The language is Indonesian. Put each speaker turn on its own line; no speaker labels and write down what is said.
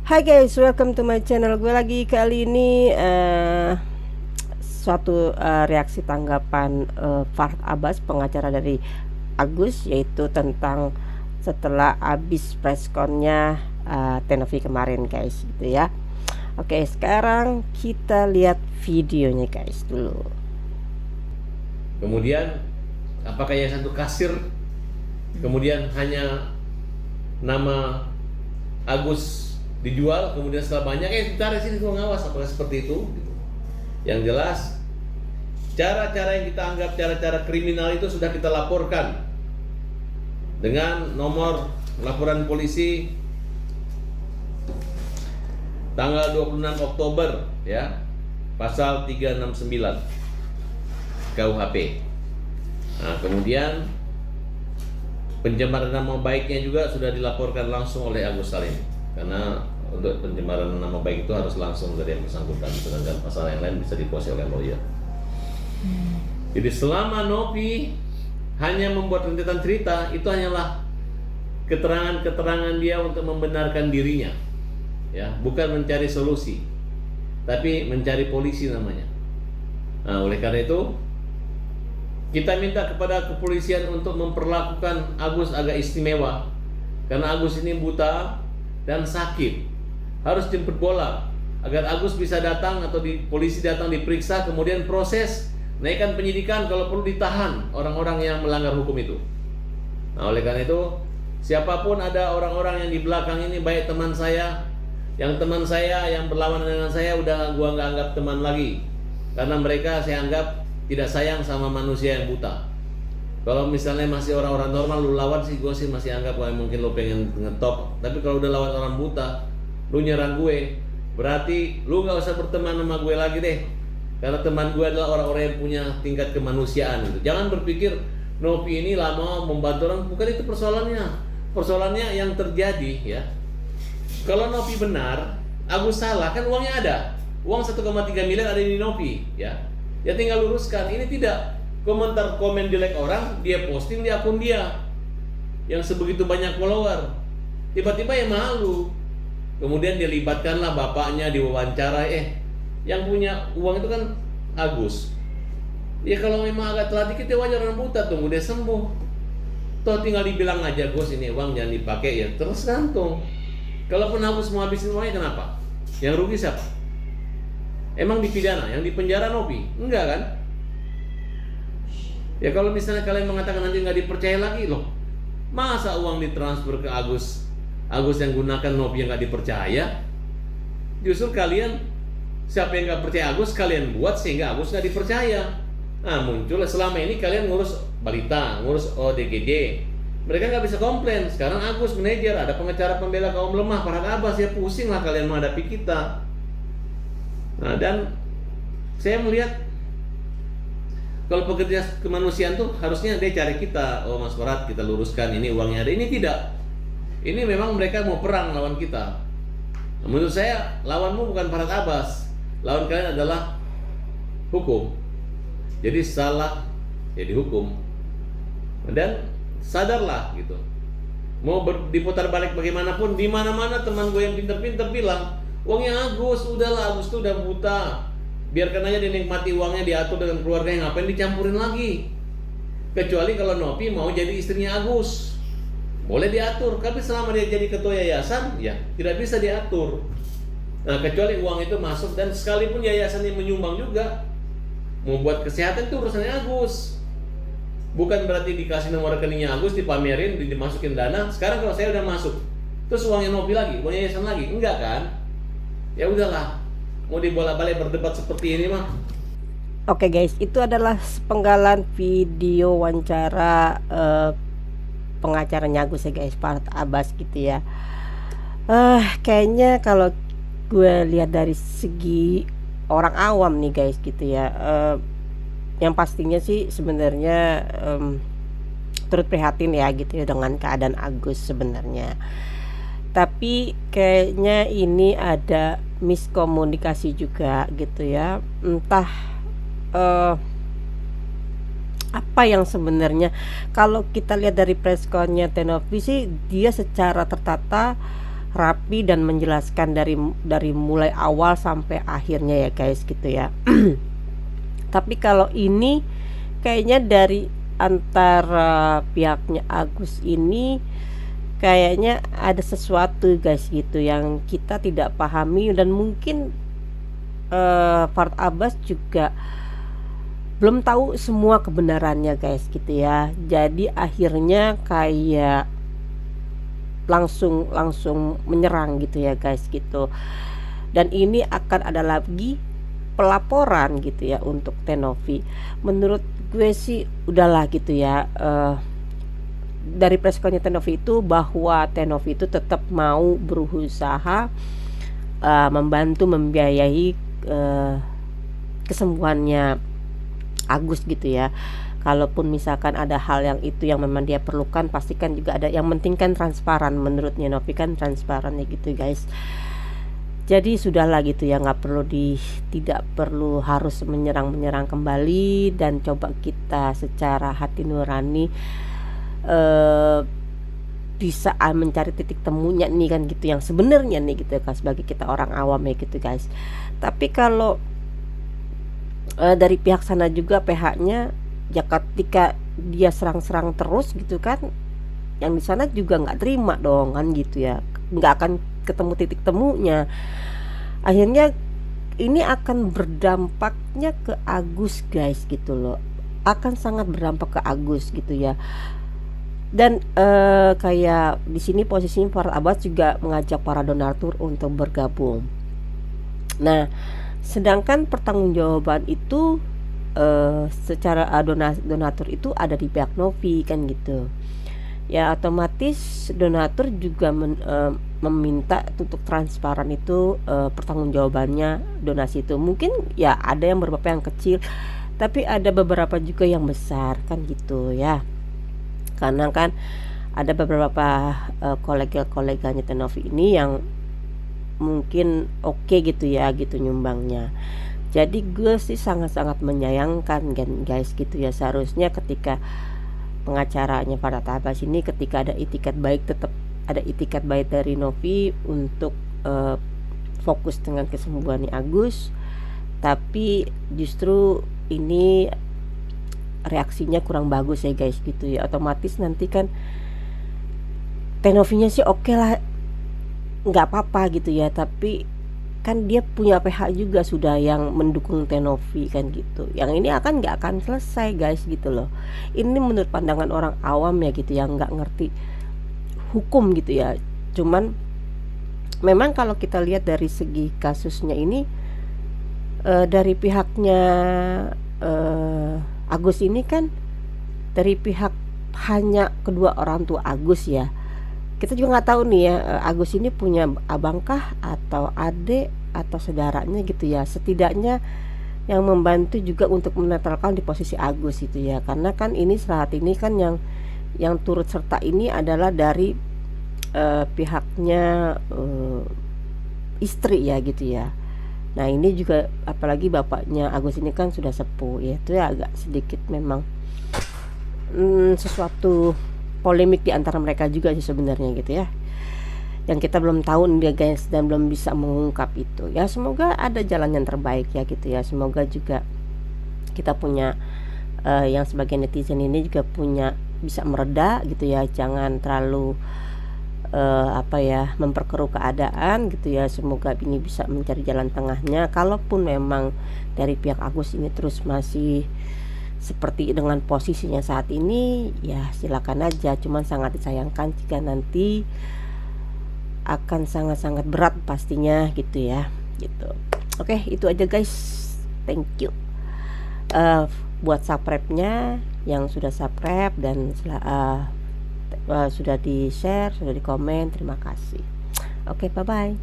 Hai guys, welcome to my channel. Gue lagi kali ini suatu reaksi tanggapan Farhad Abbas, pengacara dari Agus, yaitu tentang setelah habis pressconnya Tenovi kemarin guys, gitu ya. Oke, sekarang kita lihat videonya guys dulu.
Kemudian apakah yang satu kasir, kemudian hanya nama Agus dijual, kemudian setelah banyak ditarik sini gua ngawas, apakah seperti itu? Yang jelas cara-cara yang kita anggap cara-cara kriminal itu sudah kita laporkan dengan nomor laporan polisi tanggal 26 Oktober ya, pasal 369 KUHP. Nah, kemudian pencemaran nama baiknya juga sudah dilaporkan langsung oleh Agus Salim, karena untuk pencemaran nama baik itu harus langsung dari yang bersangkutan, sedangkan pasal yang lain bisa dikuasai oleh lawyer. Jadi selama Novi hanya membuat rentetan cerita, itu hanyalah keterangan-keterangan dia untuk membenarkan dirinya, ya, bukan mencari solusi, tapi mencari polisi namanya. Nah, oleh karena itu kita minta kepada kepolisian untuk memperlakukan Agus agak istimewa, karena Agus ini buta dan sakit, harus jemput bola agar Agus bisa datang atau polisi datang diperiksa, kemudian proses naikkan penyidikan, kalau perlu ditahan orang-orang yang melanggar hukum itu. Nah, oleh karena itu siapapun ada orang-orang yang di belakang ini, baik teman saya yang berlawanan dengan saya, udah gua nggak anggap teman lagi, karena mereka saya anggap tidak sayang sama manusia yang buta. Kalau misalnya masih orang-orang normal lu lawan sih, gue sih masih anggap mungkin lu pengen ngetop. Tapi kalau udah lawan orang buta, lu nyerang gue, berarti lu nggak usah berteman sama gue lagi deh. Karena teman gue adalah orang-orang yang punya tingkat kemanusiaan gitu. Jangan berpikir Novi ini lama membantu orang, bukan itu persoalannya. Persoalannya yang terjadi ya, kalau Novi benar, Agus salah, kan uangnya ada. Uang 1,3 miliar ada di Novi ya. Ya tinggal luruskan. Ini tidak komen jelek orang, dia posting di akun dia yang sebegitu banyak follower, tiba-tiba ya malu. Kemudian dia libatkanlah bapaknya diwawancara, yang punya uang itu kan Agus. Ya kalau memang agak telat dikit ya wajar, orang buta, tunggu dia sembuh. Toh tinggal dibilang aja, Gus ini uang jangan dipakai, ya terus gantung. Kalaupun Agus mau habisin uangnya, kenapa? Yang rugi siapa? Emang dipidana, yang dipenjara Novi? Enggak kan? Ya kalau misalnya kalian mengatakan nanti nggak dipercaya lagi, loh, masa uang ditransfer ke Agus yang gunakan Novi yang nggak dipercaya? Justru kalian, siapa yang nggak percaya Agus, kalian buat sehingga Agus nggak dipercaya. Nah, muncul selama ini kalian ngurus balita, ngurus ODGJ, mereka nggak bisa komplain. Sekarang Agus manajer, ada pengacara pembela kaum lemah, Farhad Abbas, ya pusing lah kalian menghadapi kita. Nah, dan saya melihat kalau pekerja kemanusiaan tuh harusnya dia cari kita, oh Mas Farhad, kita luruskan, ini uangnya ada. Ini tidak. Ini memang mereka mau perang lawan kita. Nah, menurut saya lawanmu bukan Farhad Abbas, lawan kalian adalah hukum. Jadi salah ya dihukum. Dan sadarlah gitu. Mau diputar balik bagaimanapun, di mana-mana teman gue yang pinter-pinter bilang, uangnya Agus, udahlah, Agus tuh udah buta, biarkan aja dinikmati uangnya, diatur dengan keluarganya, ngapain dicampurin lagi? Kecuali kalau Novi mau jadi istrinya Agus, boleh diatur. Tapi selama dia jadi ketua yayasan, ya tidak bisa diatur. Nah, kecuali uang itu masuk, dan sekalipun yayasannya menyumbang juga, mau buat kesehatan itu urusannya Agus. Bukan berarti dikasih nomor rekeningnya Agus, dipamerin, dimasukin dana. Sekarang kalau saya udah masuk, terus uangnya Novi lagi, uangnya yayasan lagi, enggak kan? Ya udahlah, mau dibolak-balik berdebat seperti ini mah.
Oke guys, itu adalah penggalan video wawancara pengacaranya Agus ya guys, Farhad Abbas gitu ya. Kayaknya kalau gue lihat dari segi orang awam nih guys gitu ya, yang pastinya sih sebenarnya turut prihatin ya gitu ya dengan keadaan Agus sebenarnya. Tapi kayaknya ini ada miskomunikasi juga gitu ya, entah apa yang sebenarnya. Kalau kita lihat dari pressconnya Tenovi sih, dia secara tertata rapi dan menjelaskan dari mulai awal sampai akhirnya ya guys gitu ya. Tapi kalau ini kayaknya dari antara pihaknya Agus ini kayaknya ada sesuatu guys gitu yang kita tidak pahami, dan mungkin Fard Abbas juga belum tahu semua kebenarannya guys gitu ya. Jadi akhirnya kayak langsung menyerang gitu ya guys gitu. Dan ini akan ada lagi pelaporan gitu ya untuk Tenovi. Menurut gue sih udahlah gitu ya, dari preskonnya Tenovi itu bahwa Tenovi itu tetap mau berusaha membantu membiayai kesembuhannya Agus gitu ya. Kalaupun misalkan ada hal yang itu yang memang dia perlukan, pastikan juga ada. Yang penting kan transparan, menurutnya Novi kan transparan ya gitu guys. Jadi sudahlah gitu ya, nggak perlu tidak perlu harus menyerang kembali, dan coba kita secara hati nurani bisa mencari titik temunya nih kan gitu, yang sebenarnya nih gitu kan, sebagai kita orang awam ya gitu guys. Tapi kalau dari pihak sana juga PH-nya ya, ketika dia serang-serang terus gitu kan, yang di sana juga nggak terima dong kan gitu ya, nggak akan ketemu titik temunya. Akhirnya ini akan berdampaknya ke Agus guys gitu loh, akan sangat berdampak ke Agus gitu ya. Dan kayak di sini posisinya Fard Abbas juga mengajak para donatur untuk bergabung. Nah, sedangkan pertanggungjawaban itu secara donatur itu ada di pihak Novi kan gitu. Ya otomatis donatur juga meminta untuk transparan itu, pertanggungjawabannya donasi itu. Mungkin ya ada yang beberapa yang kecil, tapi ada beberapa juga yang besar kan gitu ya. Karena kan ada beberapa kolega-koleganya Tenovi ini yang mungkin oke gitu ya gitu nyumbangnya. Jadi gue sih sangat-sangat menyayangkan kan guys gitu ya. Seharusnya ketika pengacaranya Fard Abbas ini, ketika ada itikat baik, tetap ada itikat baik dari Novi untuk fokus dengan kesembuhan Agus. Tapi justru ini reaksinya kurang bagus ya guys gitu ya. Otomatis nanti kan Tenovinya sih oke lah, nggak apa-apa gitu ya, tapi kan dia punya PH juga sudah yang mendukung Tenovi kan gitu. Yang ini nggak akan selesai guys gitu loh. Ini menurut pandangan orang awam ya gitu, yang nggak ngerti hukum gitu ya. Cuman memang kalau kita lihat dari segi kasusnya ini, dari pihaknya Agus ini kan dari pihak hanya kedua orang tua Agus ya. Kita juga nggak tahu nih ya, Agus ini punya abangkah atau adik atau saudaranya gitu ya. Setidaknya yang membantu juga untuk menetralkan di posisi Agus itu ya. Karena kan ini saat ini kan yang turut serta ini adalah dari pihaknya istri ya gitu ya. Nah ini juga apalagi bapaknya Agus ini kan sudah sepuh ya, itu ya agak sedikit memang sesuatu polemik di antara mereka juga sih sebenarnya gitu ya, yang kita belum tahu nih guys, dan belum bisa mengungkap itu ya. Semoga ada jalan yang terbaik ya gitu ya. Semoga juga kita punya yang sebagai netizen ini juga punya bisa mereda gitu ya, jangan terlalu memperkeruh keadaan gitu ya. Semoga ini bisa mencari jalan tengahnya. Kalaupun memang dari pihak Agus ini terus masih seperti dengan posisinya saat ini, ya silakan aja. Cuman sangat disayangkan jika nanti akan sangat-sangat berat pastinya gitu ya gitu. Oke, itu aja guys. Thank you buat subscribe-nya yang sudah subscribe dan sudah di share, sudah di komen, terima kasih. Oke, bye bye.